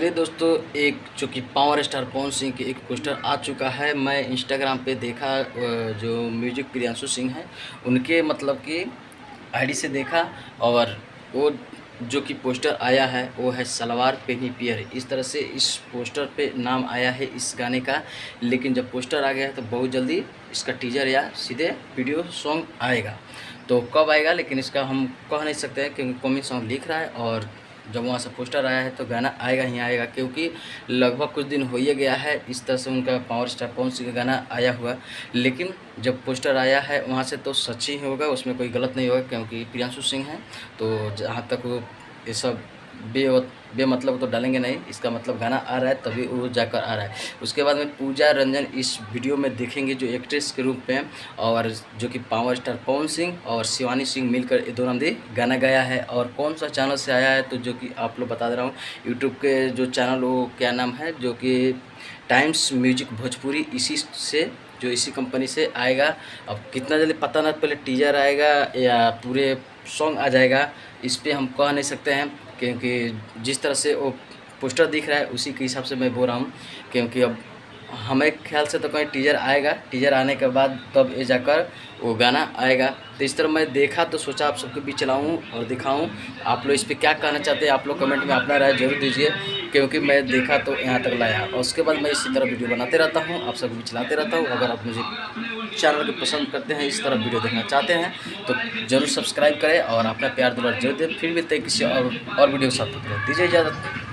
चलिए दोस्तों, एक जो कि पावर स्टार पवन सिंह की एक पोस्टर आ चुका है। मैं इंस्टाग्राम पे देखा, जो म्यूजिक प्रियांशु सिंह हैं उनके मतलब कि आईडी से देखा, और वो जो कि पोस्टर आया है वो है सलवार पेनी पियर। इस तरह से इस पोस्टर पे नाम आया है इस गाने का। लेकिन जब पोस्टर आ गया है तो बहुत जल्दी इसका टीजर या सीधे वीडियो सॉन्ग आएगा। तो कब आएगा लेकिन इसका हम कह नहीं सकते हैं, क्योंकि कॉमिक सॉन्ग लिख रहा है और जब वहाँ से पोस्टर आया है तो गाना आएगा ही आएगा। क्योंकि लगभग कुछ दिन हो ही गया है इस तरह से उनका पावर स्टार पवन सिंह का गाना आया हुआ। लेकिन जब पोस्टर आया है वहाँ से तो सच ही होगा, उसमें कोई गलत नहीं होगा, क्योंकि प्रियांशु सिंह हैं। तो जहाँ तक वो ये सब बेमतलब तो डालेंगे नहीं। इसका मतलब गाना आ रहा है तभी वो जाकर आ रहा है। उसके बाद में पूजा रंजन इस वीडियो में देखेंगे जो एक्ट्रेस के रूप में, और जो कि पावर स्टार पवन सिंह और शिवानी सिंह मिलकर ये दोनों ने गाना गाया है। और कौन सा चैनल से आया है तो जो कि आप लोग बता दे रहा हूँ, यूट्यूब के जो चैनल वो क्या नाम है, जो कि टाइम्स म्यूजिक भोजपुरी, इसी से जो इसी कंपनी से आएगा। अब कितना जल्दी पता ना, पहले टीजर आएगा या पूरे सॉन्ग आ जाएगा इस पर हम कह नहीं सकते हैं। क्योंकि जिस तरह से वो पोस्टर दिख रहा है उसी के हिसाब से मैं बोल रहा हूँ। क्योंकि अब हमें ख्याल से तो कहीं टीजर आएगा, टीजर आने के बाद तब ये जाकर वो गाना आएगा। तो इस तरह मैं देखा तो सोचा आप सबके बीच चलाऊँ और दिखाऊँ। आप लोग इस पर क्या कहना चाहते हैं, आप लोग कमेंट में अपना राय जरूर दीजिए। क्योंकि मैं देखा तो यहाँ तक लाया, और उसके बाद मैं इसी तरह वीडियो बनाते रहता हूँ, आप सबके बीच चलाते रहता हूँ। अगर आप मुझे चैनल को पसंद करते हैं, इस तरह वीडियो देखना चाहते हैं तो ज़रूर सब्सक्राइब करें और अपना प्यार दुलार जरूर दें। फिर मिलते हैं किसी और वीडियो के साथ। दीजिए इजाज़त।